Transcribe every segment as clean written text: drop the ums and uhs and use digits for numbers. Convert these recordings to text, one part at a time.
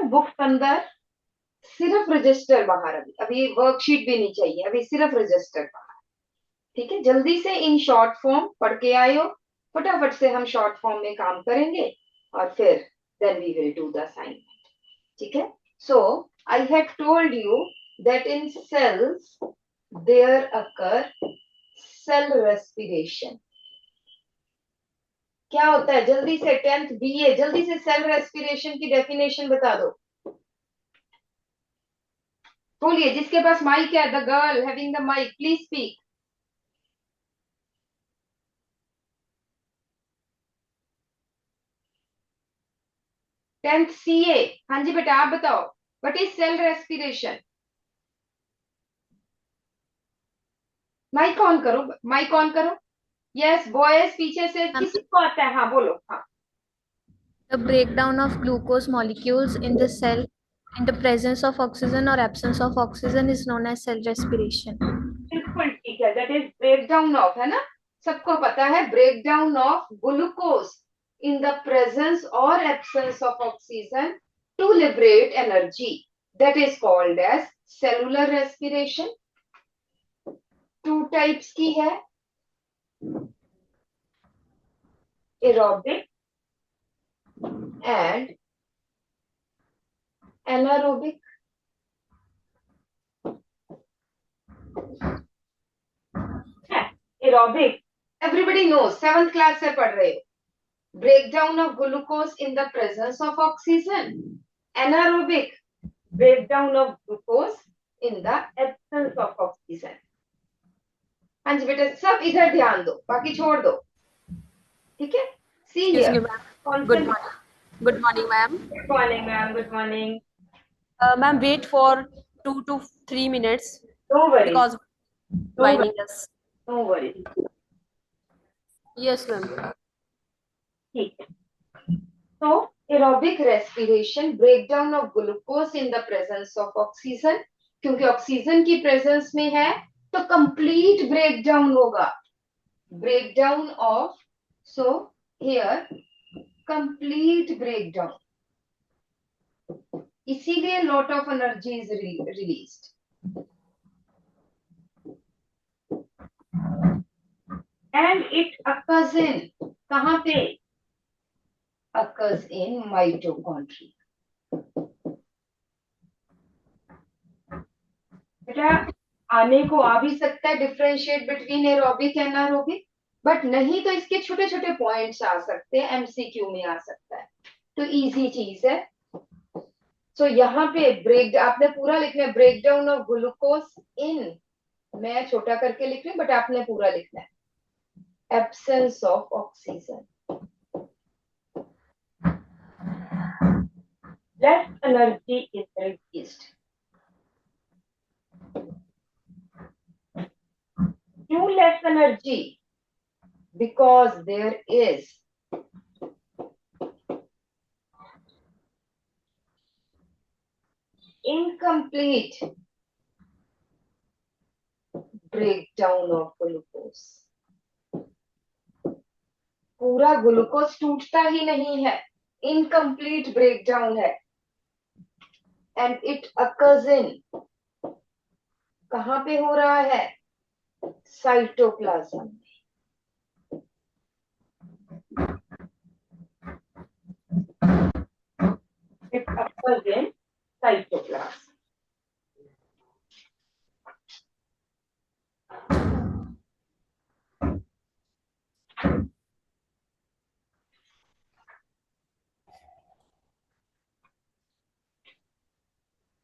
Book अंदर सिर्फ register बाहर, अभी अभी वर्कशीट भी नहीं चाहिए, अभी सिर्फ रजिस्टर बाहर। ठीक है, जल्दी से इन शॉर्ट फॉर्म पढ़ के आयो, फटाफट से हम शॉर्ट फॉर्म में काम करेंगे और फिर then we will do the assignment. ठीक है, so I have told you that in cells there occur cell respiration. क्या होता है, जल्दी से 10th बीए, जल्दी से सेल रेस्पिरेशन की डेफिनेशन बता दो। बोलिए, जिसके पास माइक है, the girl having the mic please speak. 10th CA. हाँ जी बेटा, आप बताओ, what is cell respiration. Mic on करो, माइक ऑन करो। यस बॉयज, पीछे से किसी को आता है, हाँ बोलो, हाँ। The breakdown of glucose molecules in the cell in the presence of oxygen or absence of oxygen is known as cell respiration. बिल्कुल ठीक है, that is break down of, है ना, सबको पता है, break down of glucose in the presence और absence of oxygen to liberate energy, that is called as cellular respiration. Two types की है, aerobic and anaerobic. Aerobic everybody know, 7th class से पढ़ रहे हो, breakdown of glucose in the presence of oxygen. Anaerobic, breakdown of glucose in the absence of oxygen. हाँ जी बेटा, सब इधर ध्यान दो, बाकी छोड़ दो। ठीक है, see Excuse here, me, ma'am. Good concentrate. morning. Good morning, ma'am. Good morning ma'am, good morning. Ma'am, wait for 2 to 3 minutes no worries, because no joining worries, us. No worries. Yes, ma'am. ठीक है, तो aerobic respiration, breakdown of glucose in the presence of oxygen, क्योंकि oxygen की presence में है तो complete breakdown होगा, breakdown of, so here complete breakdown, इसीलिए lot of energy is released and it occurs in, कहाँ पे, occurs in mitochondria। बेटा आने को आ भी सकता है differentiate between aerobic and anaerobic, but नहीं तो इसके छोटे छोटे पॉइंट्स आ सकते हैं, एमसीक्यू में आ सकता है, तो इजी चीज है। सो यहाँ पे ब्रेक, आपने पूरा लिखना है, break down of glucose in, मैं छोटा करके लिख रही हूँ बट आपने पूरा लिखना है, absence of oxygen, less energy is released. क्यों less energy, because there is incomplete breakdown of glucose, पूरा ग्लूकोज टूटता ही नहीं है, इनकम्प्लीट ब्रेकडाउन है, एंड इट अकर्स इन, कहाँ पे हो रहा है, cytoplasm. It occurs in cytoplasm.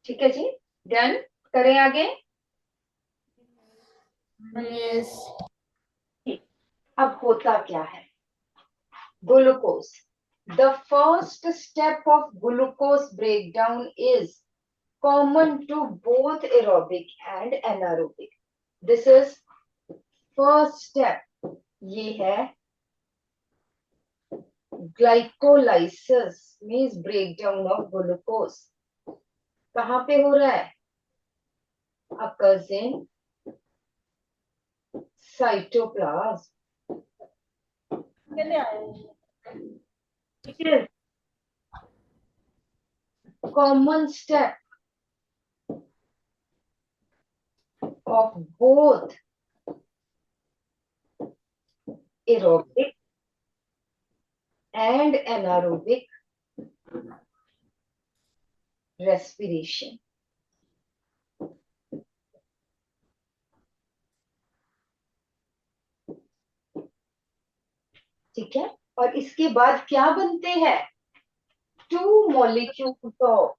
ठीक है जी, डन, करें आगे। Yes. ठीक, अब होता क्या है, glucose, the first step of glucose breakdown is common to both aerobic and anaerobic, this is first step, ये है glycolysis means breakdown of glucose, कहाँ पे हो रहा है, occurs in cytoplasm, it is common step of both aerobic and anaerobic respiration. ठीक है, और इसके बाद क्या बनते हैं? Two molecules of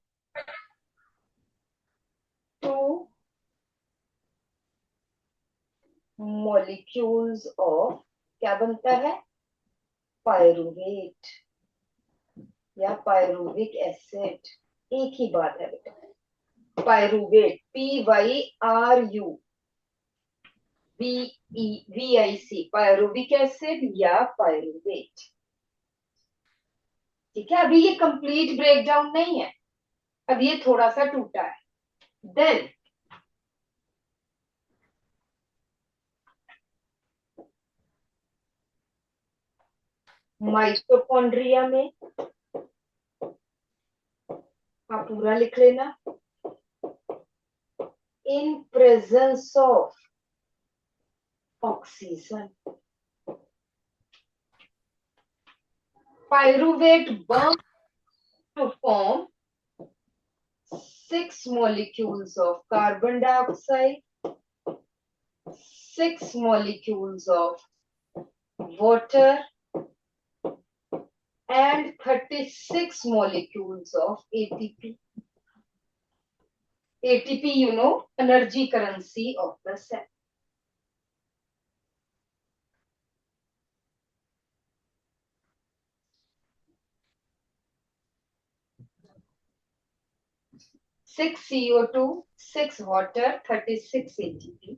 two molecules of क्या बनता है? पायरुवेट या पायरुविक एसिड, एक ही बात है बेटा। Pyruvate, PYRU VIC, pyruvic acid या पायरुवेट। ठीक है, अभी ये कंप्लीट ब्रेकडाउन नहीं है, अब ये थोड़ा सा टूटा है। देन माइटोकॉन्ड्रिया में आप पूरा लिख लेना, इन presence of oxygen pyruvate burns to form 6 molecules of carbon dioxide, 6 molecules of water, and 36 molecules of ATP. ATP, you know, energy currency of the cell. Six CO2, 6 water, 36 ATP.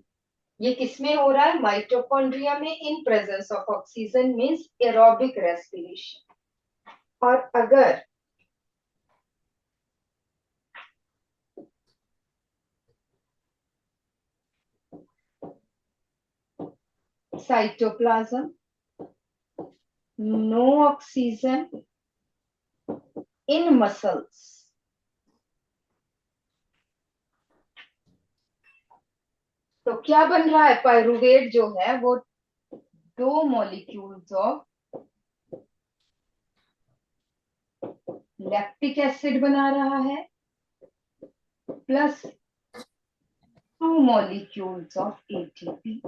ये किसमें हो रहा है? माइटोकॉन्ड्रिया में, in presence of oxygen means aerobic respiration. और अगर cytoplasm, no oxygen in muscles, तो क्या बन रहा है? पायरुवेट जो है वो 2 मॉलिक्यूल्स ऑफ लैक्टिक एसिड बना रहा है प्लस 2 मॉलिक्यूल्स ऑफ एटीपी।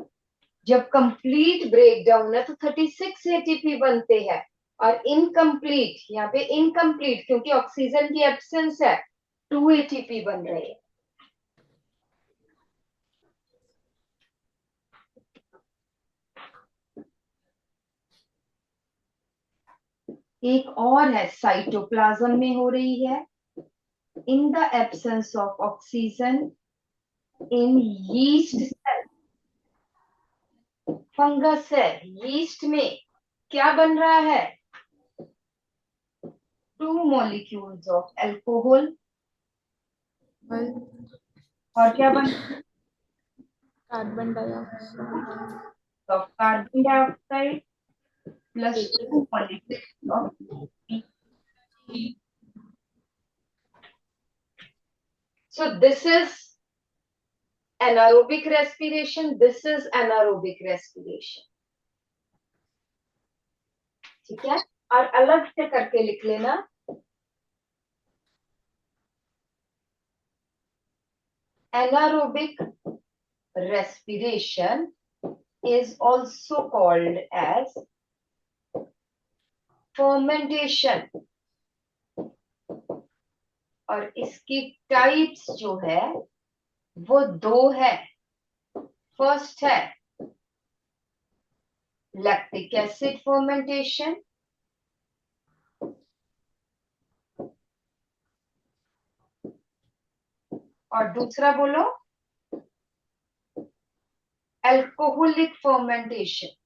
जब कंप्लीट ब्रेकडाउन है तो 36 एटीपी बनते हैं, और इनकम्प्लीट, यहाँ पे इनकम्प्लीट क्योंकि ऑक्सीजन की एब्सेंस है, 2 एटीपी बन रहे हैं। एक और है, साइटोप्लाज्म में हो रही है, in the absence of oxygen in yeast cell. Fungus है, यीस्ट में क्या बन रहा है? 2 मॉलिक्यूल्स ऑफ एल्कोहल, और क्या बन carbon dioxide of carbon dioxide plus 2 molecules of. So this is anaerobic respiration, this is anaerobic respiration। ठीक है, और अलग से करके लिख लेना, anaerobic respiration is also called as fermentation, और इसकी टाइप्स जो है वो 2 है। फर्स्ट है लैक्टिक एसिड फर्मेंटेशन, और दूसरा बोलो अल्कोहलिक फर्मेंटेशन।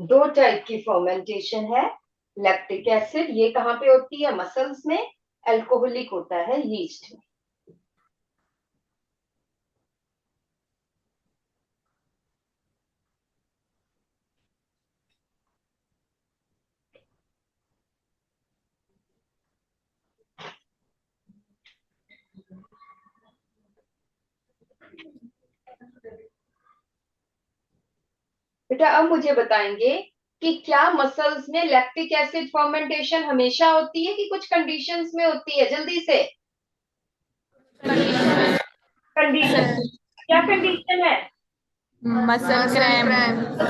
दो टाइप की फर्मेंटेशन है। लैक्टिक एसिड ये कहाँ पे होती है? मसल्स में। अल्कोहलिक होता है यीस्ट में। बेटा अब मुझे बताएंगे कि क्या मसल्स में लैक्टिक एसिड फर्मेंटेशन हमेशा होती है कि कुछ कंडीशंस में होती है? जल्दी से कंडीशन, क्या कंडीशन है? Muscle cramp.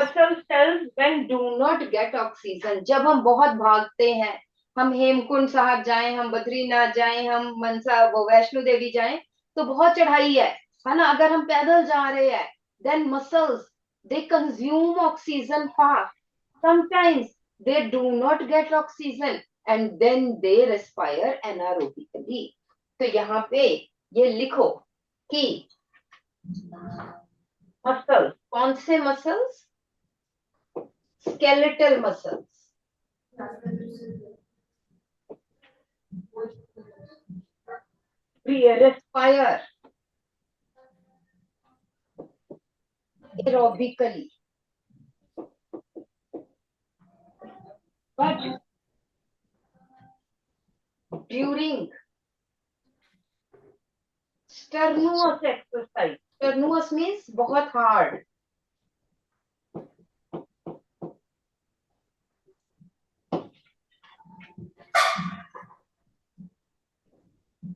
Muscle cells when do not get oxygen, जब हम बहुत भागते हैं, हम हेमकुंड साहब जाएं, हम बद्रीनाथ जाएं, हम मनसा वो वैष्णो देवी जाएं, तो बहुत चढ़ाई है ना? अगर हम पैदल जा रहे हैं, then muscles they consume oxygen fast, sometimes they do not get oxygen and then they respire anaerobically. तो यहाँ पे ये लिखो कि मसल्स, कौन से muscles? Skeletal muscles respire aerobically, but during strenuous exercise, strenuous means बहुत hard,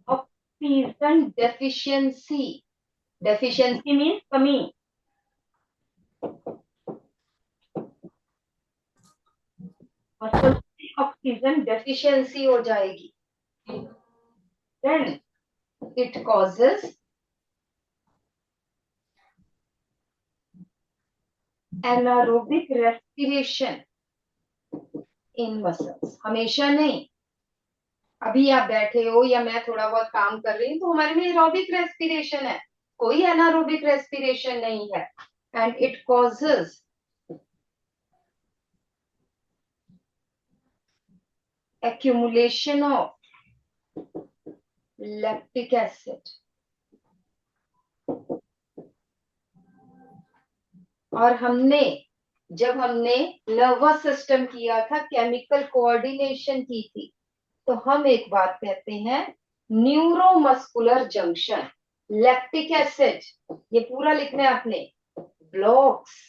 oxygen deficiency, deficiency means कमी, ऑक्सीजन डेफिशिएंसी हो जाएगी, then it causes anaerobic respiration in muscles। हमेशा नहीं, अभी आप बैठे हो या मैं थोड़ा बहुत काम कर रही हूँ तो हमारे में एरोबिक रेस्पिरेशन है, कोई एनारोबिक रेस्पिरेशन नहीं है, and it causes accumulation of lactic acid। और जब हमने नर्वस सिस्टम किया था, केमिकल कोऑर्डिनेशन की थी, तो हम एक बात कहते हैं, न्यूरोमस्कुलर जंक्शन, लैक्टिक एसिड, ये पूरा लिखना है आपने, ब्लॉक्स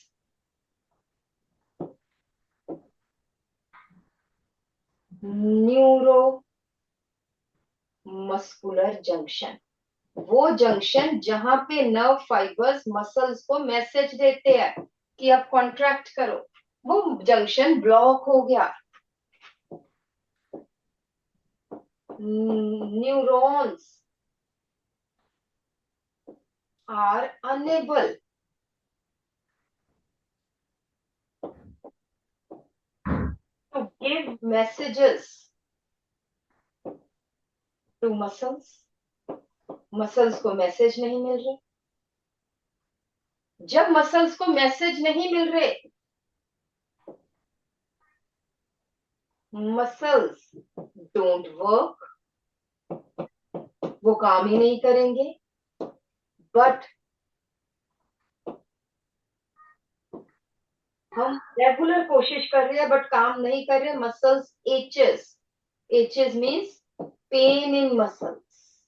न्यूरो मस्कुलर जंक्शन, वो जंक्शन जहां पे नर्व फाइबर्स मसल्स को मैसेज देते हैं कि अब कॉन्ट्रैक्ट करो, वो जंक्शन ब्लॉक हो गया, neurons are unable to give messages to muscles, muscles को मैसेज नहीं मिल रहे, जब मसल्स को मैसेज नहीं मिल रहे, मसल्स डोंट वर्क, वो काम ही नहीं करेंगे, बट हम रेगुलर कोशिश कर रहे हैं बट काम नहीं कर रहे, muscles aches, aches means pain in muscles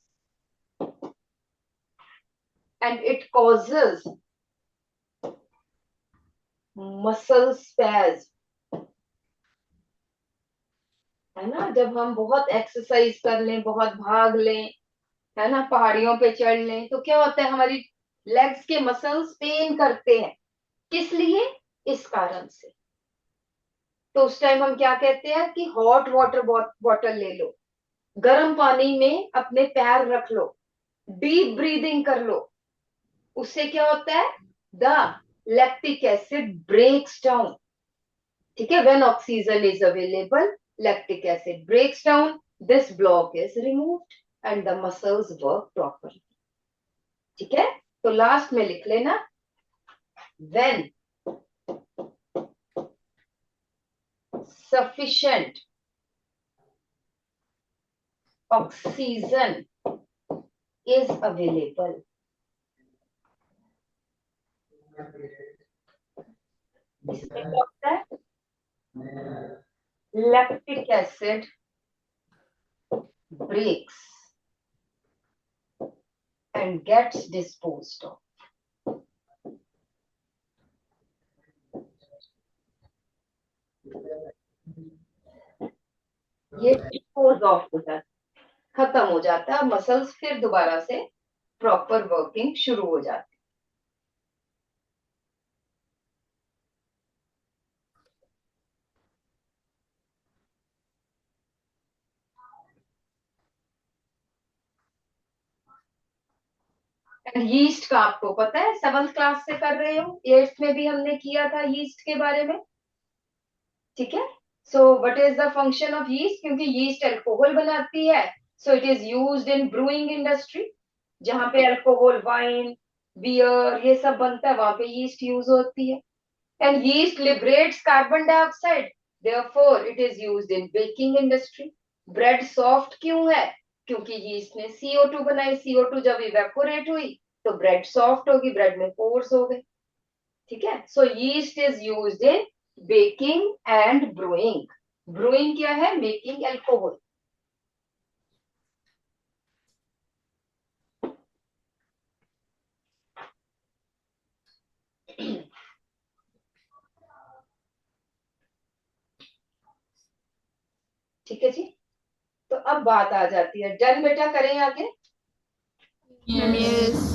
and it causes muscle spasm, है ना? जब हम बहुत एक्सरसाइज कर लें, बहुत भाग लें, है ना, पहाड़ियों पे चढ़ लें, तो क्या होता है, हमारी लेग्स के मसल्स पेन करते हैं, किस लिए? इस कारण से। तो उस टाइम हम क्या कहते हैं कि हॉट वाटर बॉटल ले लो, गर्म पानी में अपने पैर रख लो, डीप ब्रीदिंग कर लो, उससे क्या होता है, the lactic acid breaks down, ठीक है, when oxygen is available lactic acid breaks down, this block is removed and the muscles work properly, ठीक है? तो लास्ट में लिख लेना, when sufficient oxygen is available, इसमें क्या होता है, lactic acid breaks and gets disposed of. ये डिस्पोज ऑफ हो जाता है, खत्म हो जाता है, मसल्स फिर दोबारा से प्रॉपर वर्किंग शुरू हो जाती है। यीस्ट का आपको पता है, 7th क्लास से कर रहे हो, 8th में भी हमने किया था यीस्ट के बारे में, ठीक है। So what is the function of yeast, क्योंकि यीस्ट अल्कोहल बनाती है, so it is used in brewing industry, जहां पे अल्कोहल, वाइन, बियर ये सब बनता है, वहां पे यीस्ट यूज होती है। And yeast liberates carbon dioxide, therefore it is used in baking industry. Bread soft क्यों है, क्योंकि यीस्ट ने CO2 बनाई, CO2 जब इवेपोरेट हुई तो ब्रेड सॉफ्ट होगी, ब्रेड में पोर्स हो गए, ठीक है। So yeast is used in baking and brewing. Brewing क्या है, मेकिंग अल्कोहल। ठीक है जी, तो अब बात आ जाती है, डन बेटा, करें आगे। Yes.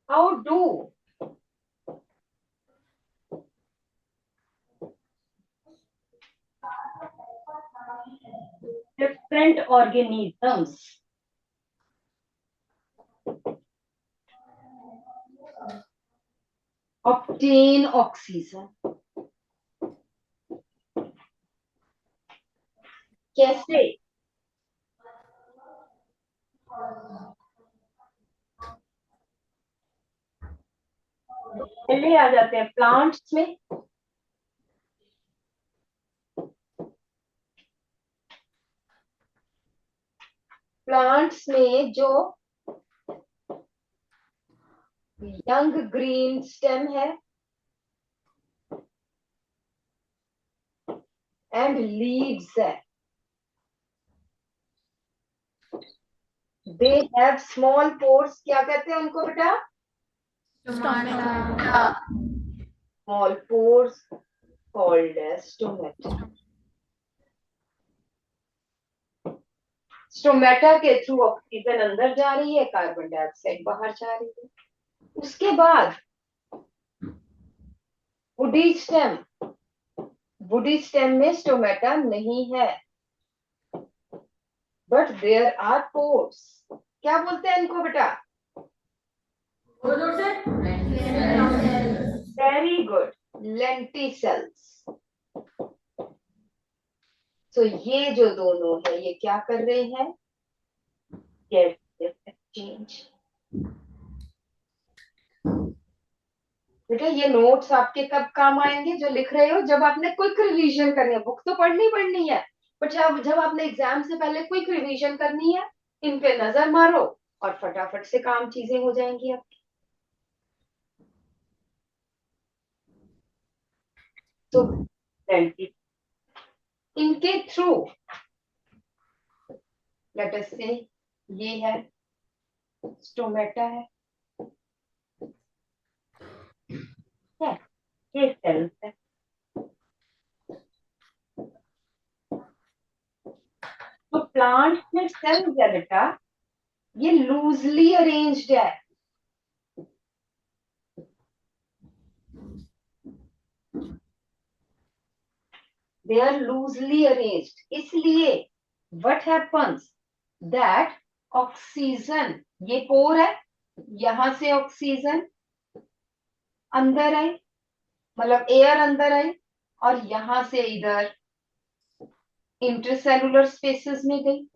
How do different organisms obtain oxygen, कैसे? पहले आ जाते हैं प्लांट्स में। प्लांट्स में जो यंग ग्रीन स्टेम है एंड लीव्स है, दे हैव स्मॉल पोर्स, क्या कहते हैं उनको बेटा? Stomata. Small pores called as stomata. Stomata के थ्रू ऑक्सीजन अंदर जा रही है, कार्बन डाइऑक्साइड बाहर जा रही है। उसके बाद वुडी स्टेम, वुडी स्टेम में स्टोमेटा नहीं है, बट देयर आर पोर्स, क्या बोलते हैं इनको बेटा? Very good, lenticels. तो ये जो दोनों है ये क्या कर रहे हैं, गैस एक्सचेंज। बेटा ये नोट्स आपके कब काम आएंगे जो लिख रहे हो, जब आपने क्विक रिवीजन करनी है, बुक तो पढ़नी है, बट जब आपने एग्जाम से पहले क्विक रिवीजन करनी है, इन पे नजर मारो और फटाफट से काम चीजें हो जाएंगी आपकी। तो इनके थ्रू लेट अस से ये है स्टोमेटा है, ये सेल्स है। तो प्लांट में सेल्स है बेटा, ये लूजली अरेंज्ड है, दे आर लूजली अरेंज्ड, इसलिए व्हाट हैपन्स दैट ऑक्सीजन, ये पोर है, यहां से ऑक्सीजन अंदर आई, मतलब एयर अंदर आई, और यहां से इधर इंटरसेलुलर स्पेसेस में गई।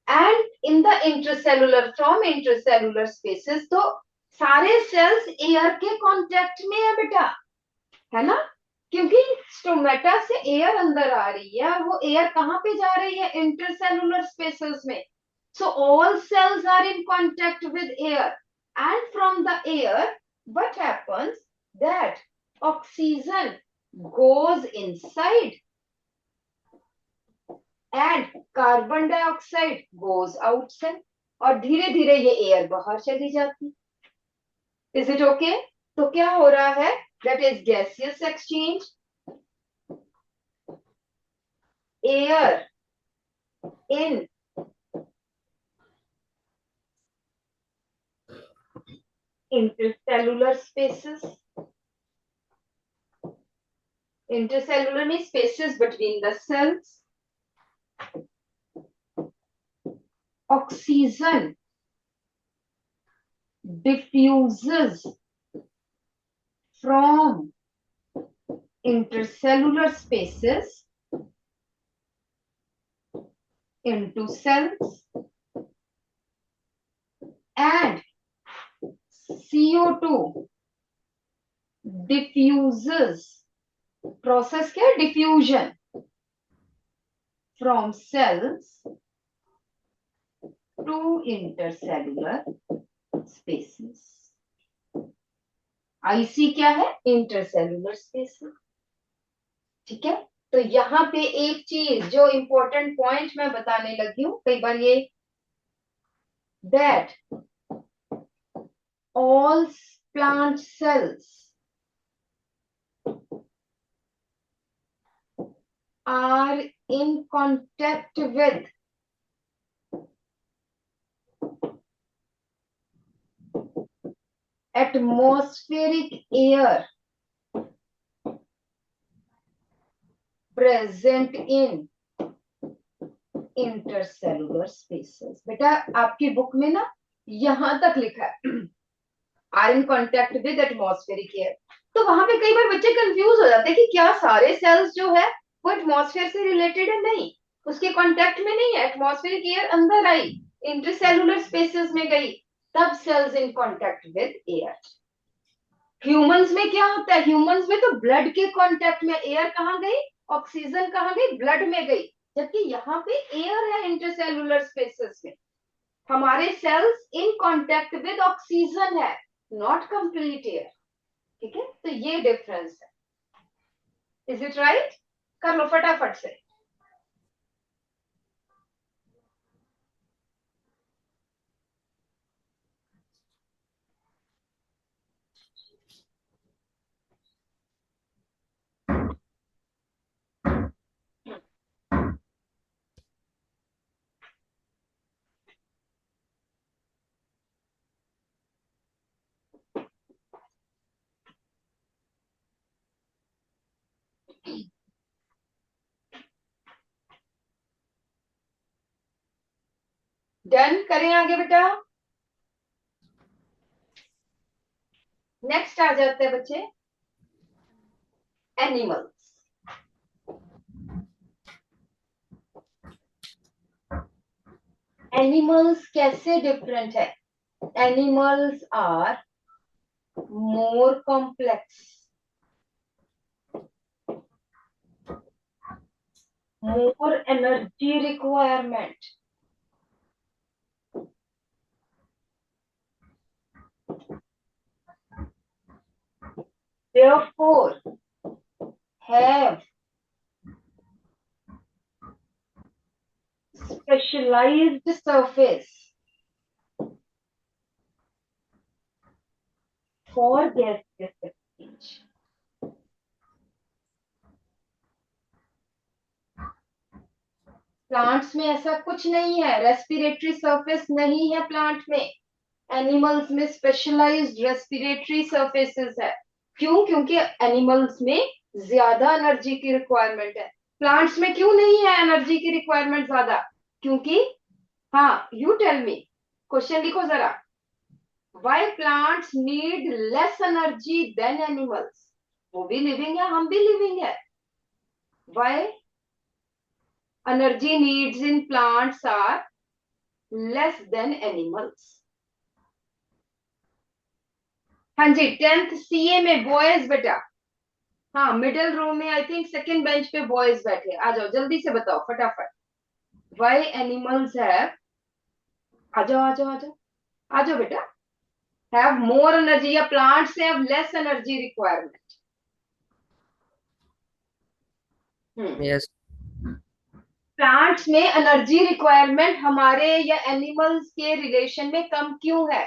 And in the intercellular, from intercellular spaces, तो सारे सेल्स एयर के कांटेक्ट में है बेटा, है ना, क्योंकि स्टोमेटा से एयर अंदर आ रही है, और वो एयर कहां पे जा रही है, इंटरसेलुलर स्पेसेस में। So all cells are in contact with air, and from the air what happens that oxygen goes inside and carbon dioxide goes outside, और धीरे धीरे ये एयर बाहर चली जाती। Is it okay? तो क्या हो रहा है? That is gaseous exchange, air in intercellular spaces. Intercellular means spaces between the cells. Oxygen diffuses from intercellular spaces into cells, and CO2 diffuses, process क्या? Diffusion from cells to intercellular spaces. IC क्या है? Intercellular spaces. ठीक है, तो यहाँ पे एक चीज जो इंपॉर्टेंट पॉइंट मैं बताने लगी हूं, कई बार ये, that all plant cells are in contact with atmospheric air present in intercellular spaces. बेटा आपकी बुक में ना यहां तक लिखा है are in contact with atmospheric air, तो वहां पे कई बार बच्चे कंफ्यूज हो जाते हैं कि क्या सारे सेल्स जो है वो एटमॉस्फेयर से रिलेटेड है? नहीं, उसके कांटेक्ट में नहीं है। एटमॉस्फेरिक एयर अंदर आई, इंटरसेलुलर स्पेसेस में गई, तब cells in contact with air. Humans में क्या होता है? ह्यूमंस में तो ब्लड के कांटेक्ट में एयर कहाँ गई? ऑक्सीजन कहाँ गई? ब्लड में गई, जबकि यहाँ पे एयर है इंटरसेलुलर स्पेसेस में। हमारे cells in contact with oxygen है, नॉट कंप्लीट एयर। ठीक है, तो ये डिफरेंस है। Is it right? कर लो फटाफट से। डन करें आगे बेटा। नेक्स्ट आ जाते हैं बच्चे एनिमल्स। एनिमल्स कैसे डिफरेंट है? Animals are more complex, more energy requirement, therefore have specialized surface for gaseous exchange. Plants में ऐसा कुछ नहीं है, रेस्पिरेटरी सरफेस नहीं है प्लांट में। एनिमल्स में स्पेशलाइज्ड रेस्पिरेटरी सरफेसेस है। क्यों? क्योंकि एनिमल्स में ज्यादा एनर्जी की रिक्वायरमेंट है। प्लांट्स में क्यों नहीं है एनर्जी की रिक्वायरमेंट ज्यादा? क्योंकि, हाँ, यू टेल मी, क्वेश्चन लिखो जरा। Why plants need less energy than animals? वो भी लिविंग है, हम भी लिविंग है। Why energy needs in plants are less than animals? हाँ जी, 10th CA में बॉयज बेटा। हाँ, मिडिल रो में आई थिंक सेकंड बेंच पे बॉयज बैठे। आ जाओ जल्दी से बताओ फटाफट। वाई एनिमल्स हैव, आ जाओ आ जाओ आ जाओ आ जाओ बेटा, हैव मोर एनर्जी, या plants have less energy requirement? Yes. Plants में एनर्जी रिक्वायरमेंट हमारे या एनिमल्स के रिलेशन में कम क्यों है?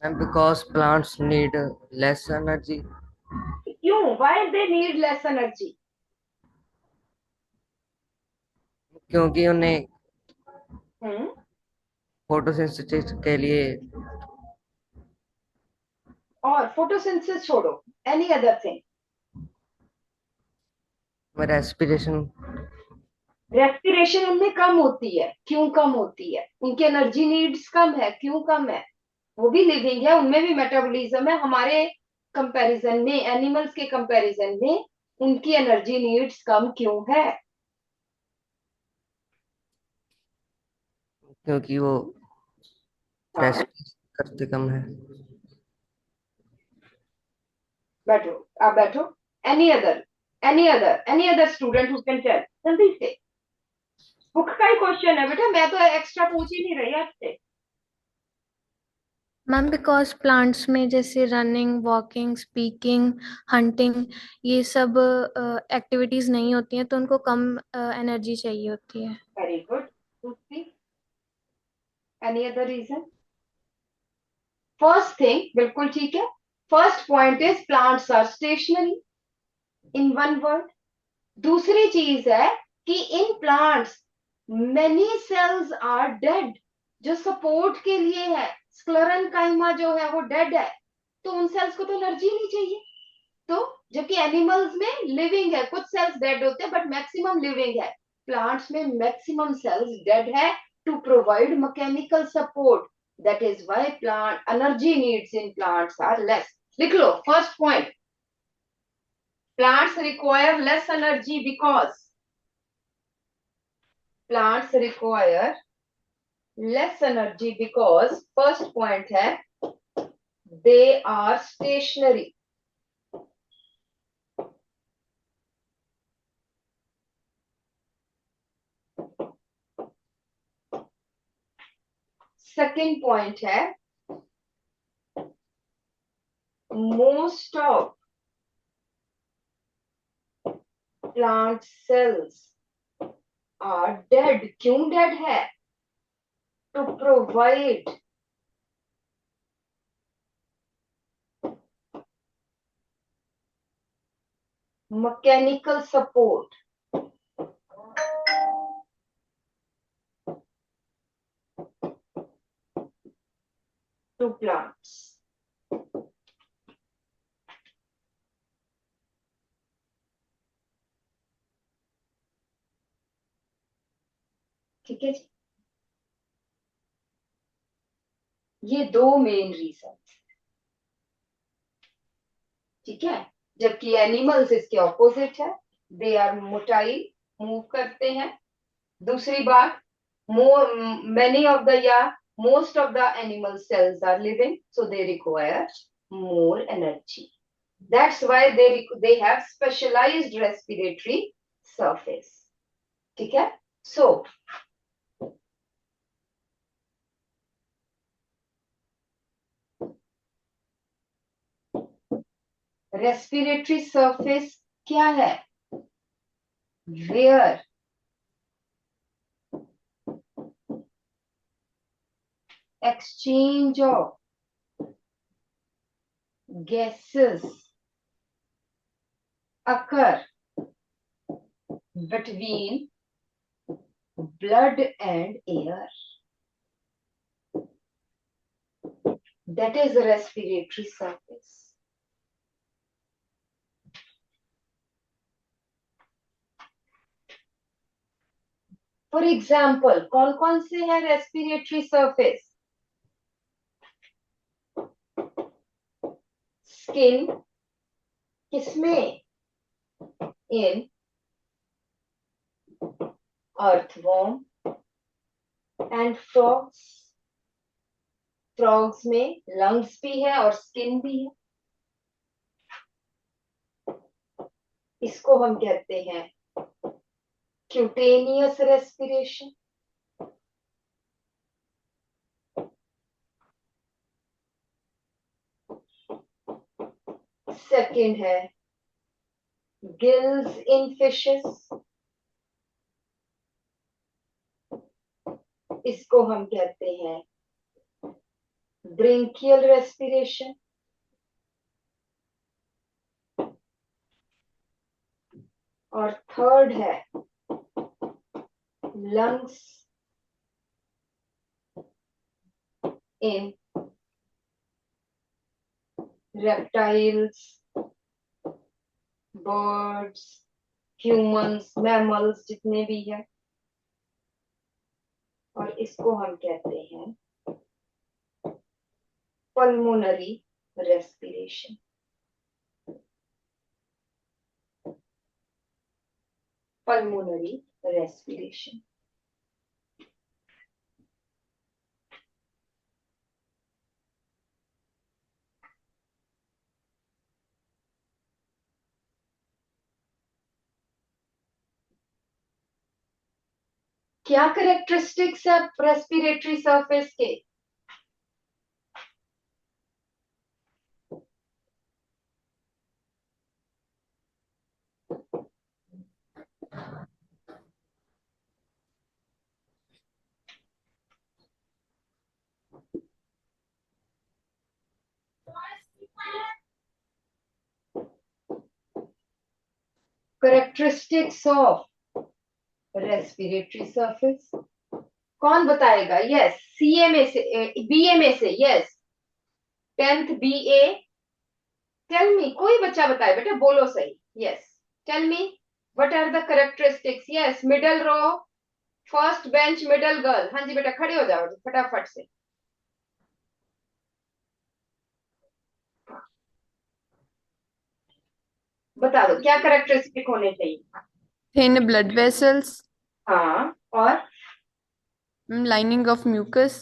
Ma'am because plants need less energy, क्यों? Why they need less energy? क्योंकि उन्हें हम्म फोटोसिंथेसिस के लिए और फोटोसिंथेसिस छोड़ो, any other thing. Respiration, respiration उनमें कम होती है, क्यों कम होती है? उनकी एनर्जी नीड्स कम है, क्यों कम है? वो भी लिविंग है, उनमें भी मेटाबॉलिज्म है, हमारे कंपैरिजन में, एनिमल्स के कंपैरिजन में उनकी एनर्जी नीड्स कम क्यों है? क्योंकि वो हाँ, रेस्पिरेशन करते कम है। बैठो, आप बैठो। Any other, any other student who can tell, जल्दी से। बुक का ही क्वेश्चन है बेटा, मैं तो एक्स्ट्रा पूछ ही नहीं रही आपसे। मैम बिकॉज प्लांट्स में जैसे रनिंग, वॉकिंग, स्पीकिंग, हंटिंग, ये सब एक्टिविटीज नहीं होती हैं, तो उनको कम एनर्जी चाहिए होती है। Very good. दूसरी, any other reason? First thing बिल्कुल ठीक है। First point is plants are stationary, in one word. दूसरी चीज है कि in plants many cells are dead, जो सपोर्ट के लिए है। स्क्लेरन काइमा जो है वो डेड है, तो उन सेल्स को तो एनर्जी नहीं चाहिए। तो जबकि एनिमल्स में लिविंग है, कुछ सेल्स डेड होते हैं बट मैक्सिमम लिविंग है। प्लांट्स में मैक्सिमम सेल्स डेड है to provide mechanical support. That is why plant energy needs in plants are less. लिख लो first point, plants require less energy because plants require less energy because first point है they are stationary. Second point है most of plant cells are dead. क्यों dead है? To provide mechanical support to plants. ठीक है जी, ये दो main reason. ठीक है, जबकि एनिमल्स इसके ऑपोजिट है, दे आर मोटाइल, मूव करते हैं। दूसरी बात, more many of the yeah most of the animal cells are living, so they require more energy. That's why they have specialized respiratory surface. ठीक है, so respiratory surface क्या है? Where exchange of gases occur between blood and air. That is the respiratory surface. For example कौन कौन से है respiratory surface? Skin किसमें? इन earthworm and frogs. Frogs में लंग्स भी है और स्किन भी है। इसको हम कहते हैं क्यूटेनियस रेस्पिरेशन। सेकंड है गिल्स इन फिशेस। इसको हम कहते हैं ब्रिंकियल रेस्पिरेशन। और थर्ड है lungs in reptiles, birds, humans, mammals जितने भी है, और इसको हम कहते हैं pulmonary respiration। pulmonary respiration। क्या करेक्टरिस्टिक्स है रेस्पिरेटरी सरफेस के? करेक्टरिस्टिक्स ऑफ रेस्पिरेटरी सरफेस कौन बताएगा? यस, सीएमए से, बीएमए से, yes, 10th BA. Tell me, कोई बच्चा बताए बेटा, बोलो सही। Yes, tell me what are the characteristics. Yes, middle row, first bench, middle girl. हाँ जी बेटा, खड़े हो जाओ फटाफट से। बता दो क्या करेक्टरिस्टिक होने चाहिए। Thin blood vessels, हाँ, और lining of mucus,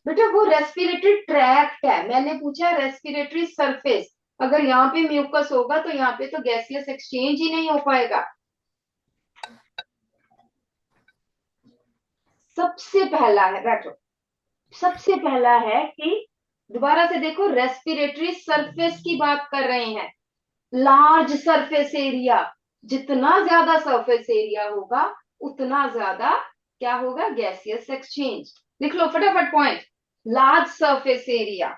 बेटा वो रेस्पिरेटरी ट्रैक्ट है, मैंने पूछा रेस्पिरेटरी सरफेस। अगर यहाँ पे म्यूकस होगा तो यहाँ पे तो गैसियस एक्सचेंज ही नहीं हो पाएगा। सबसे पहला है, बैठो, सबसे पहला है कि दोबारा से देखो, रेस्पिरेटरी सरफेस की बात कर रहे हैं। लार्ज सरफेस एरिया, जितना ज्यादा सरफेस एरिया होगा उतना ज्यादा क्या होगा? Gaseous exchange. लिख लो फटाफट point, large surface area.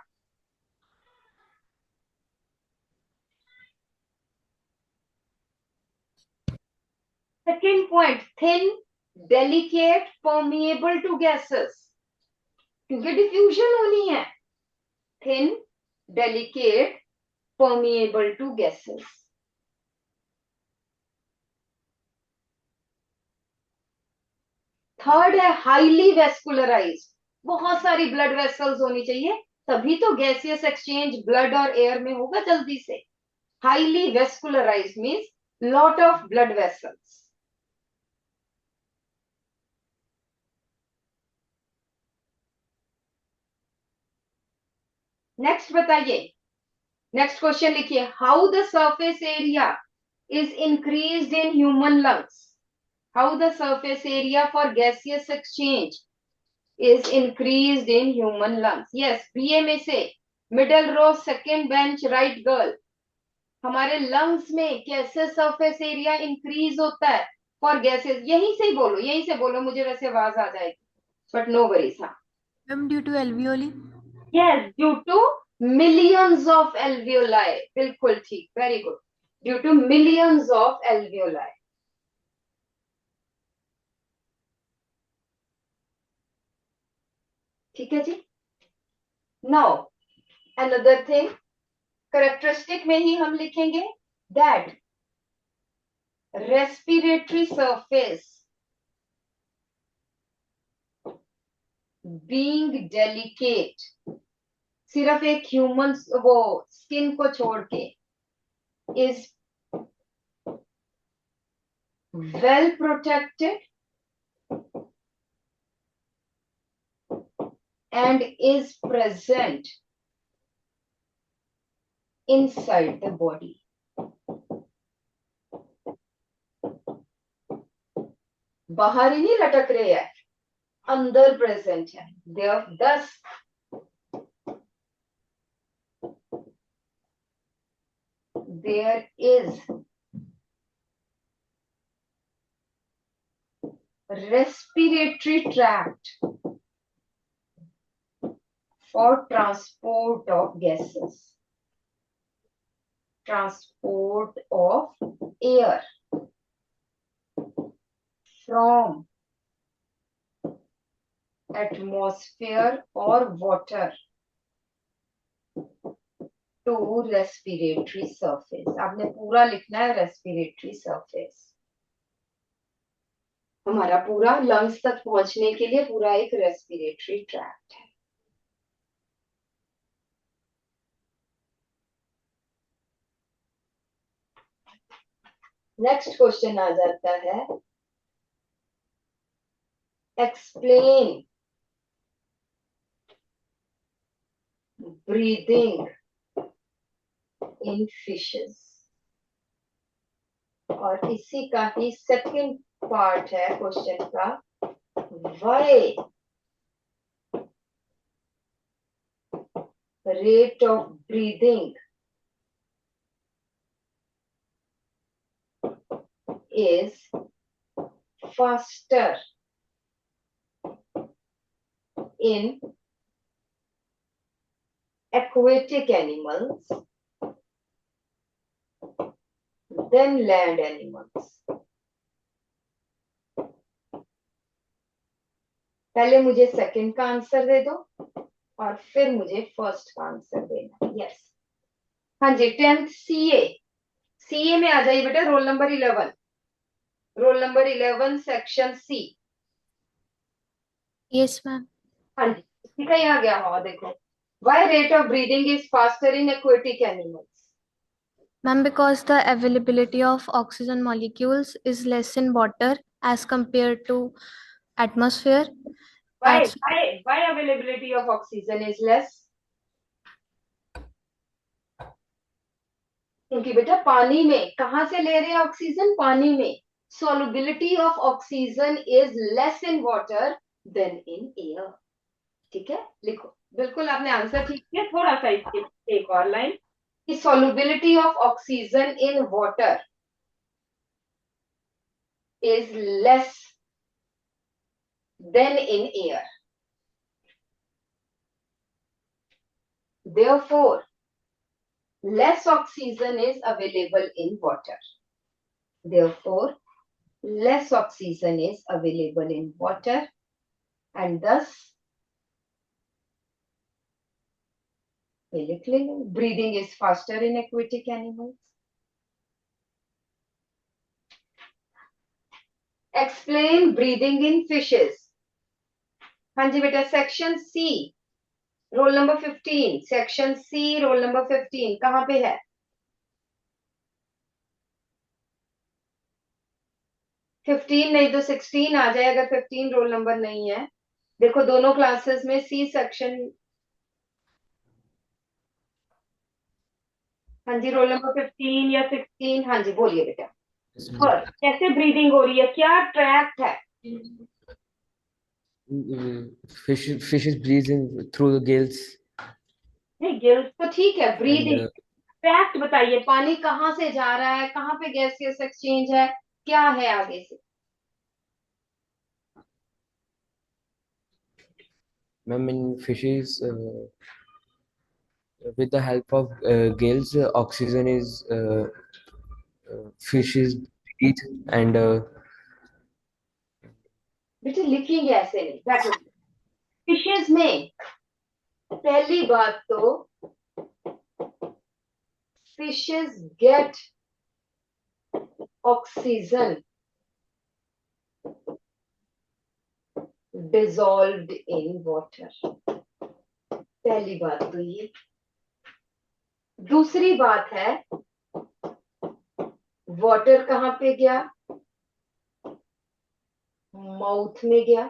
Second point, thin, delicate, permeable to gases, क्योंकि डिफ्यूजन होनी है। Thin, delicate, permeable to gases. Third है हाईली वेस्कुलराइज्ड, बहुत सारी ब्लड वेसल्स होनी चाहिए, तभी तो गैसियस एक्सचेंज ब्लड और एयर में होगा जल्दी से। Highly vascularised means lot of blood vessels. Next बताइए, नेक्स्ट क्वेश्चन लिखिए, how the surface area is increased in human lungs. How the surface area for gaseous exchange is increased in human lungs. Yes, BA में से middle row, second bench, right girl. हमारे lungs में कैसे surface area increase होता है for gases? यहीं से ही बोलो, यहीं से बोलो, मुझे वैसे आवाज आ जाएगी, बट नो वरीज। हाँ, Ma'am, due to alveoli. Yes, due to millions of alveoli. बिल्कुल ठीक, very good, due to millions of alveoli. ठीक है जी। नाउ अनदर थिंग, करेक्टरिस्टिक में ही हम लिखेंगे that respiratory surface being delicate, सिर्फ एक ह्यूमन वो स्किन को छोड़ के, is well protected and is present inside the body. बाहर ही नहीं लटक रहे हैं, अंदर प्रेजेंट है। दस there is respiratory tract for transport of gases, transport of air from atmosphere or water to respiratory surface. आपने पूरा लिखना है respiratory surface. हमारा पूरा लंग्स तक पहुंचने के लिए पूरा एक रेस्पिरेटरी ट्रैक्ट है. नेक्स्ट क्वेश्चन आ जाता है, एक्सप्लेन ब्रीदिंग इन फिशेस. और इसी का ही सेकंड पार्ट है क्वेश्चन का, why rate of breathing is faster in aquatic animals than land animals. पहले मुझे सेकंड का आंसर दे दो और फिर मुझे फर्स्ट का आंसर देना. यस, हाँ जी. 10th सीए, सीए में आ जाइए बेटा. Roll number 11, roll number 11 section C. Yes ma'am. हाँ जी, इसी का ही आ गया. हाँ देखो, why rate of breathing is faster in aquatic animals. Ma'am, because the availability of oxygen molecules is less in water as compared to atmosphere. That's Why availability of oxygen is less? क्योंकि बेटा पानी में कहां से ले रहे हैं oxygen? पानी में. Solubility of oxygen is less in water than in air. ठीक है, लिखो. बिल्कुल आपने आंसर ठीक किया. थोड़ा सा इसके एक और लाइन, कि solubility of oxygen in water is less than in air. Therefore, less oxygen is available in water. Therefore, less oxygen is available in water, and thus breathing is faster in aquatic animals. Explain breathing in fishes. हाँ जी बेटा, section C, roll number 15. Section C, roll number 15 कहाँ पे है? 15 नहीं तो 16 आ जाए अगर 15 रोल नंबर नहीं है. देखो दोनों क्लासेस में सी सेक्शन. हाँ जी, रोल नंबर 15 या 16. हाँ जी बोलिए बेटा. और कैसे ब्रीदिंग हो रही है, क्या ट्रैक्ट है? Fishes breathing through the gills. नहीं, गिल्स तो ठीक है. ब्रीदिंग And, ट्रैक्ट बताइए, पानी कहाँ से जा रहा है, कहाँ पे गैसियस एक्सचेंज है, क्या है आगे से? Ma'am, in fishes, with the help of gills, oxygen is fishes breathe and बेटे लिखेंगे ऐसे नहीं, बैठो. फिशेस में पहली बात तो fishes get oxygen dissolved in water. पहली बात तो ये. दूसरी बात है, वाटर कहाँ पे गया? माउथ में गया.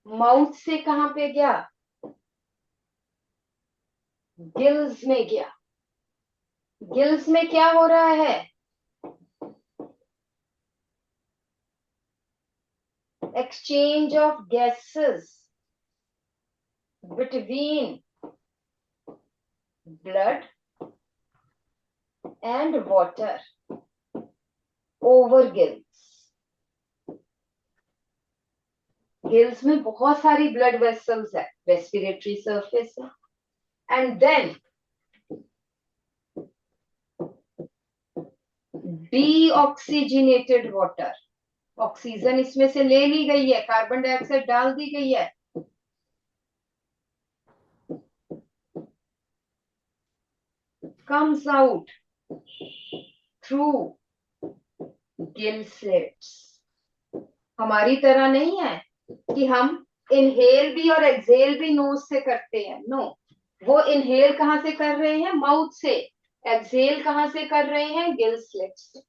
माउथ से कहाँ पे गया? गिल्स में गया. गिल्स में क्या हो रहा है? Exchange of gases between blood and water over gills. Gills में बहुत सारी ब्लड वेसल्स है, रेस्पिरेटरी सरफेस है, and then deoxygenated water, oxygen इसमें से ले ली गई है, कार्बन डाइऑक्साइड डाल दी गई है, comes out through gill slits. हमारी तरह नहीं है कि हम इनहेल भी और एक्सहेल भी नोज से करते हैं, नो, वो इनहेल कहां से कर रहे हैं, माउथ से, एक्सहेल कहां से कर रहे हैं, गिल स्लिट्स से।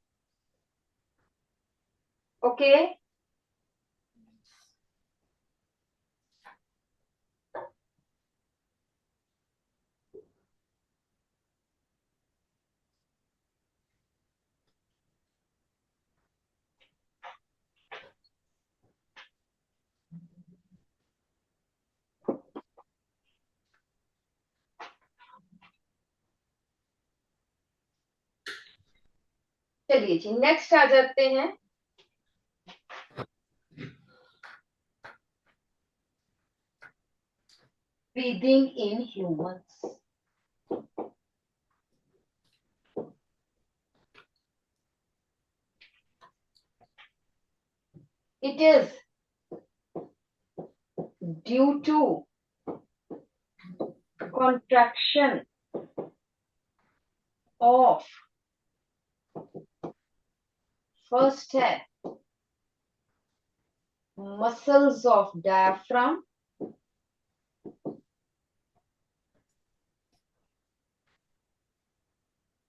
ओके, चलिए जी नेक्स्ट आ जाते हैं। Breathing in humans. It is due to contraction of, first है muscles of diaphragm,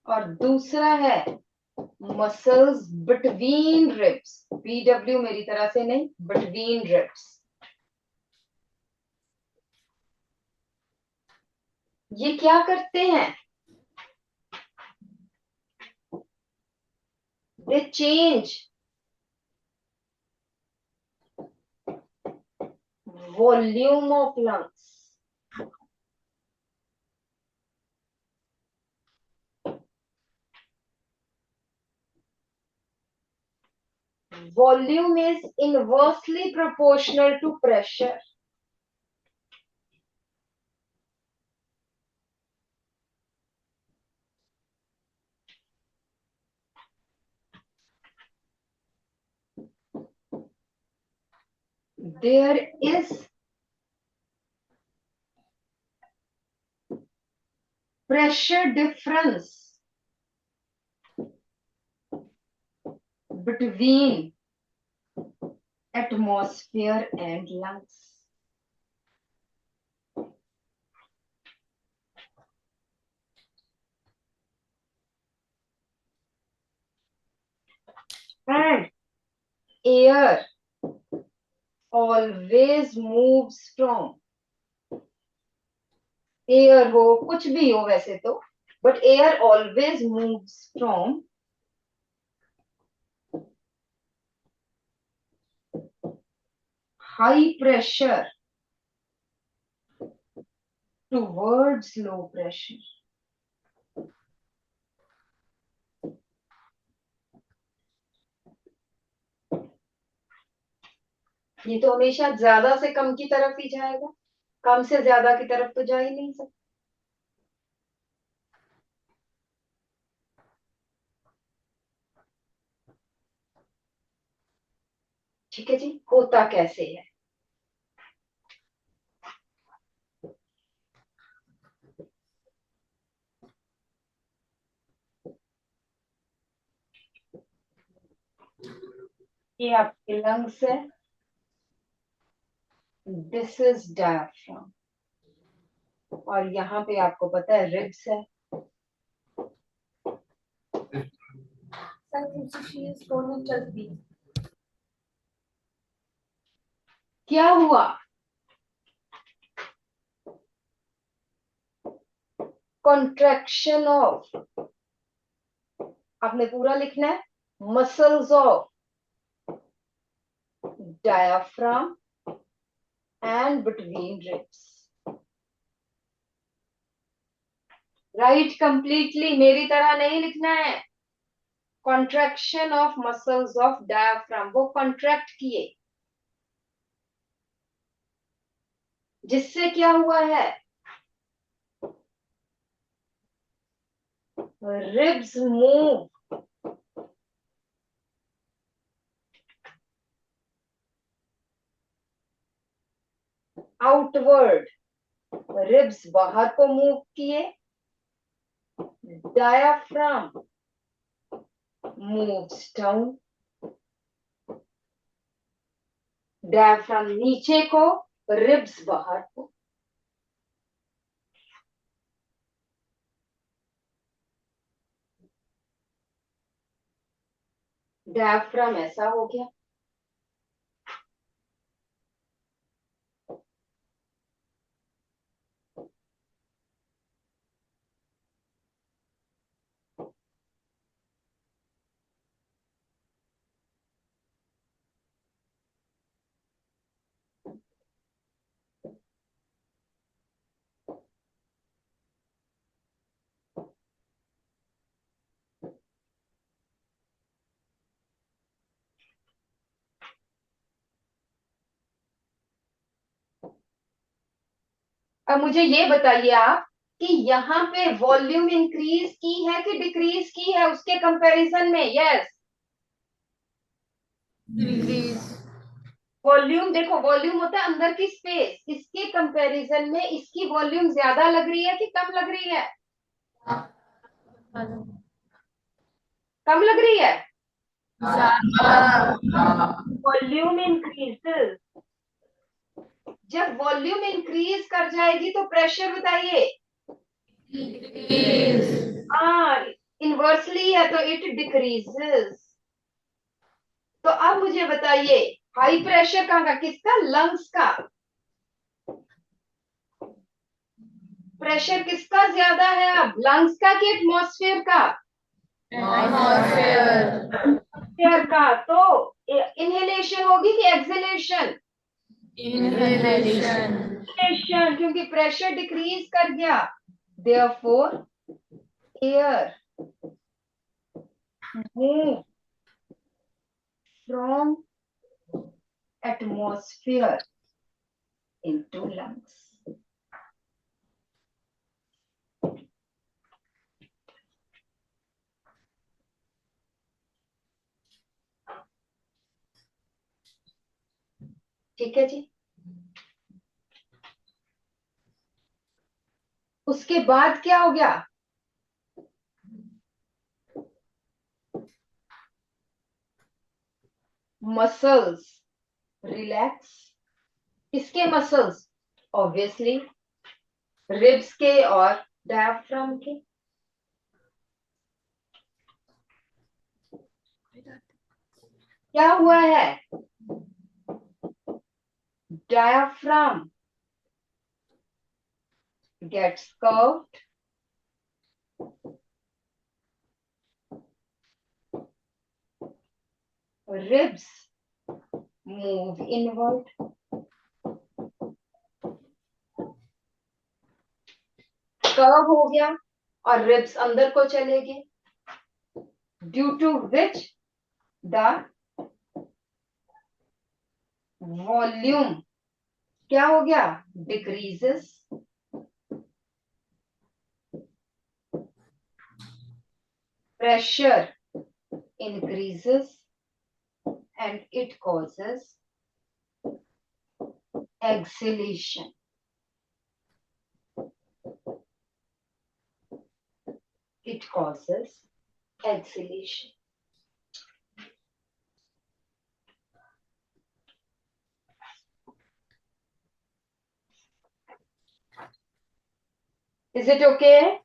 और दूसरा है मसल्स बिटवीन रिब्स, BW मेरी तरह से नहीं, बिटवीन रिब्स। ये क्या करते हैं, दे change volume of lungs, volume is inversely proportional to pressure. There is pressure difference between atmosphere and lungs. And air always moves from, air हो कुछ भी हो वैसे तो, but air always moves from high pressure towards low pressure. ये तो हमेशा ज्यादा से कम की तरफ ही जाएगा, कम से ज्यादा की तरफ तो जा ही नहीं सकता। ठीक है जी, होता कैसे है, ये आपके लंग्स है, दिस इज डायफ्राम, और यहाँ पे आपको पता है रिब्स है। क्या हुआ, कॉन्ट्रैक्शन ऑफ, आपने पूरा लिखना है, muscles of diaphragm and between ribs, right completely, मेरी तरह नहीं लिखना है। Contraction of muscles of diaphragm, वो कॉन्ट्रैक्ट किए, जिससे क्या हुआ है, रिब्स मूव आउटवर्ड, रिब्स बाहर को मूव किए, डायाफ्राम मूव्स डाउन, डायाफ्राम नीचे को, रिब्स बाहर को। डायाफ्राम ऐसा हो गया, अब मुझे ये बताइए आप कि यहाँ पे वॉल्यूम इंक्रीज की है कि डिक्रीज की है उसके कंपैरिजन में? यस, वॉल्यूम, देखो वॉल्यूम होता है अंदर की स्पेस, इसके कंपैरिजन में इसकी वॉल्यूम ज्यादा लग रही है कि कम लग रही है? कम लग रही है। वॉल्यूम इंक्रीजेस, जब वॉल्यूम इंक्रीज कर जाएगी तो प्रेशर बताइए। हाँ, इनवर्सली है तो इट डिक्रीजेस। तो अब मुझे बताइए हाई प्रेशर कहाँ का, किसका? लंग्स का। प्रेशर किसका ज्यादा है अब, लंग्स का कि एटमॉस्फेयर का? एटमॉस्फेयर का। तो इनहेलेशन होगी कि एक्सहेलेशन? इनहेलेशन, क्योंकि प्रेशर डिक्रीज कर गया, therefore air move from atmosphere into lungs. ठीक है जी। उसके बाद क्या हो गया? Muscles relax. किसके मसल्स? ऑब्वियसली रिब्स के और डायफ्राम के। क्या हुआ है? Diaphragm gets curved, ribs move inward, curve हो गया और रिब्स अंदर को चले गए, due to which the volume क्या हो गया? Decreases, pressure increases and it causes exhalation. It causes exhalation. Is it okay?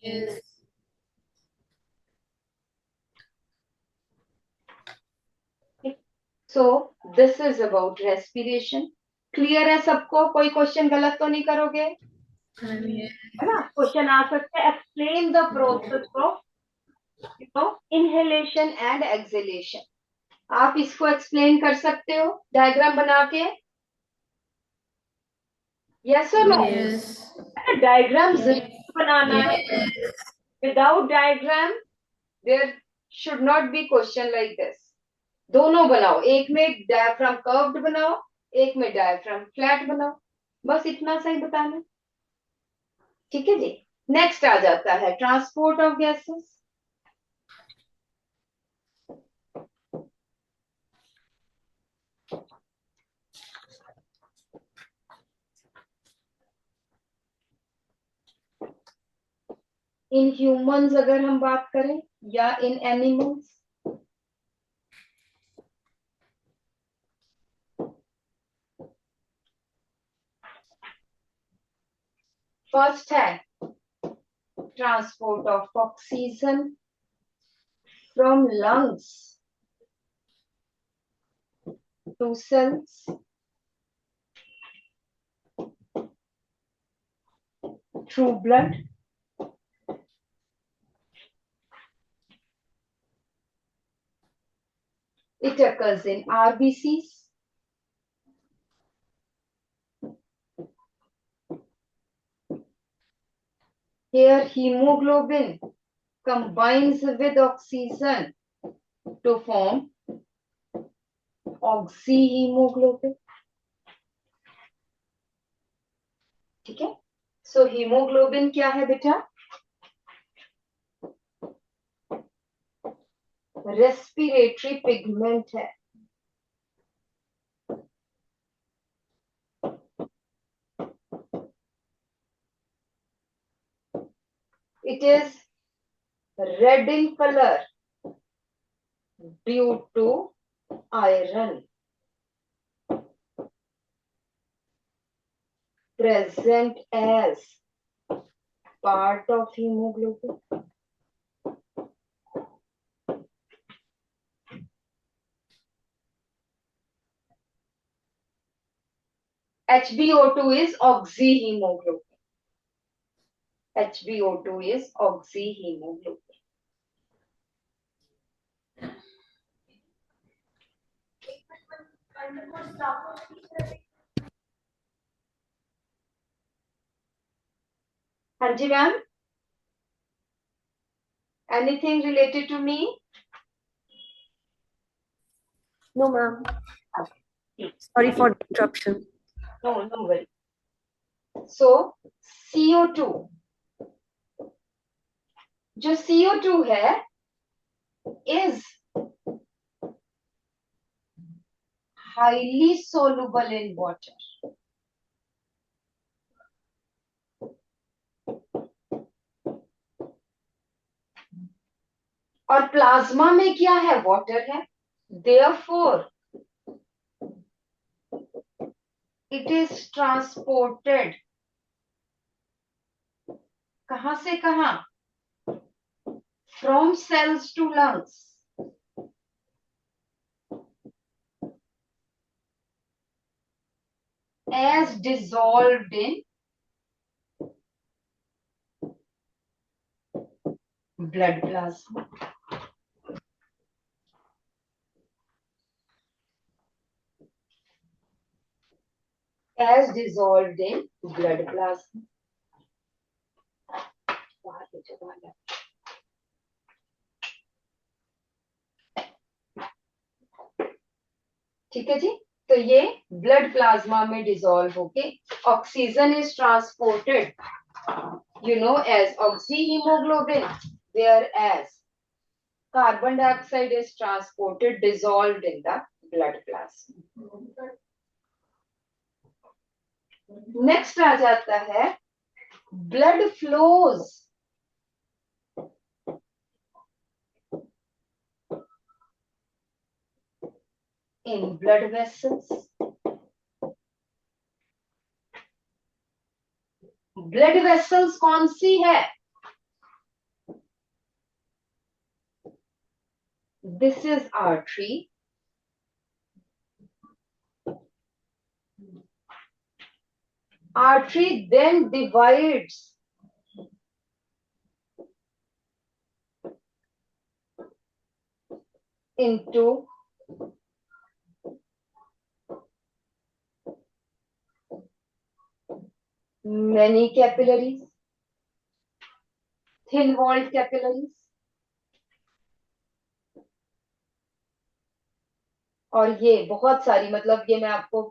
Yes. So this is about respiration. Clear है सबको? कोई क्वेश्चन गलत तो नहीं करोगे? है ना? क्वेश्चन आ सकते हैं, explain the process of inhalation and exhalation. आप इसको एक्सप्लेन कर सकते हो डायग्राम बना के? यस और नो? डायग्राम जरूर बनाना है। Without diagram there should not be question like this. दोनों बनाओ, एक में डायफ्राम कर्व्ड बनाओ, एक में डायफ्राम फ्लैट बनाओ, बस इतना सा ही बताना। ठीक है जी। नेक्स्ट आ जाता है transport of gases. In humans अगर हम बात करें या इन एनिमल्स, फर्स्ट है transport of oxygen from lungs to cells through blood. It occurs in RBCs. Here hemoglobin combines with oxygen to form oxyhemoglobin. ठीक है। सो हीमोग्लोबिन क्या है बेटा? रेस्पिरेटरी पिगमेंट है। It is red in color due to iron present as part of hemoglobin. HbO2 is oxyhemoglobin. HbO2 is oxyhemoglobin. हाँ जी ma'am, anything related to me? No, ma'am. Sorry for the interruption. No, no worry. So CO2, जो CO2 है is highly soluble in water. और plasma में क्या है? Water है। Therefore it is transported कहां से कहां? From cells to lungs. As dissolved in blood plasma. As dissolved in blood plasma. ठीक है जी। तो ये ब्लड प्लाज्मा में डिसॉल्व होके oxygen is transported as oxyhemoglobin, where as carbon dioxide is transported dissolved in the blood plasma. Next आ जाता है blood flows in blood vessels. Blood vessels कौन सी है? This is artery, artery then divides into many capillaries, thin walled capillaries, और ये बहुत सारी, मतलब ये मैं आपको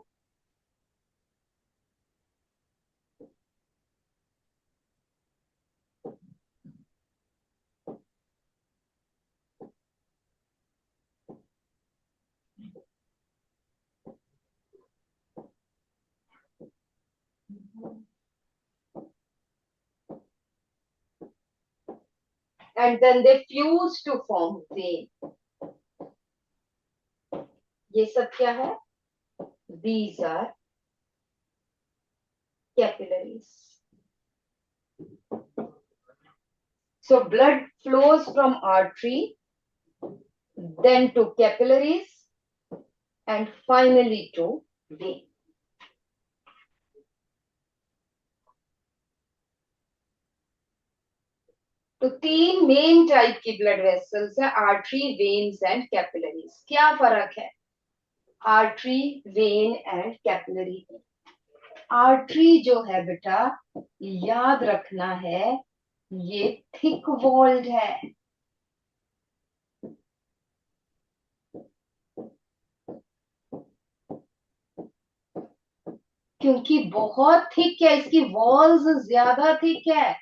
and then they fuse to form vein. ये सब क्या है? These are capillaries. So blood flows from artery, then to capillaries, and finally to vein. तो 3 मेन टाइप की ब्लड वेसल्स है, आर्टरी, वेन्स एंड कैपिलरीज. क्या फर्क है आर्टरी, वेन एंड कैपिलरी में? आर्टरी जो है बेटा, याद रखना है, ये थिक वॉल्ड है. क्योंकि बहुत थिक है, इसकी वॉल्स ज्यादा थिक है,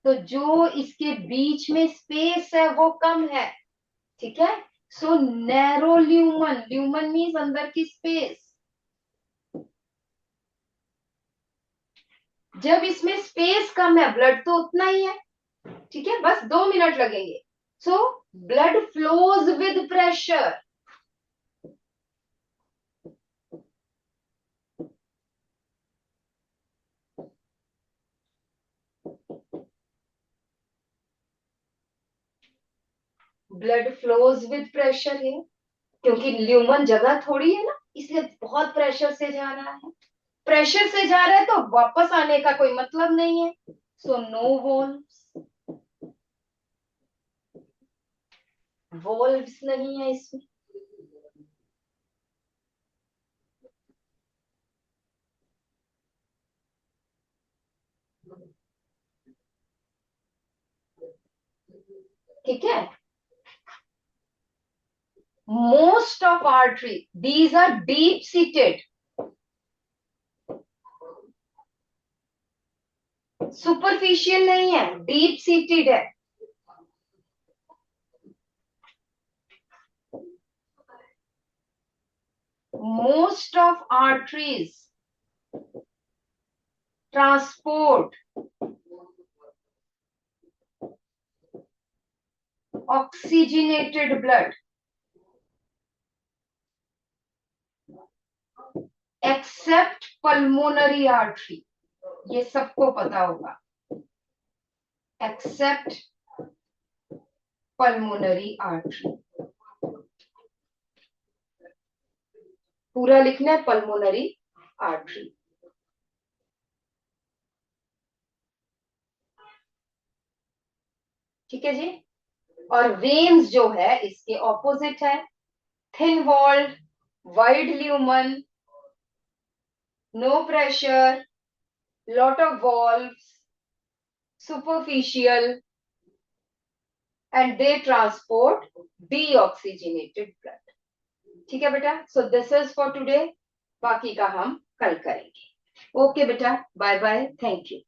तो जो इसके बीच में स्पेस है वो कम है. ठीक है. सो नैरो ल्यूमन, ल्यूमन मीन्स अंदर की स्पेस. जब इसमें स्पेस कम है, ब्लड तो उतना ही है. ठीक है, बस 2 मिनट लगेंगे. So blood flows with pressure. Blood flows with pressure है, क्योंकि ल्यूमन जगह थोड़ी है ना, इसलिए बहुत प्रेशर से जा रहा है. प्रेशर से जा रहा है तो वापस आने का कोई मतलब नहीं है. सो नो वॉल्व्स, वॉल्व्स नहीं है इसमें. ठीक है. Most of artery, these are deep seated. Superficial नहीं है, deep seated है. Most of arteries transport oxygenated blood except pulmonary artery. ये सबको पता होगा. Except pulmonary artery. पूरा लिखना है pulmonary artery. ठीक है जी. और वेन्स जो है इसके ऑपोजिट है. Thin walled, wide lumen, no pressure, lot of valves, superficial, and they transport deoxygenated blood. ठीक है बेटा. So this is for today. बाकी का हम कल करेंगे. ओके बेटा, बाय बाय, थैंक यू.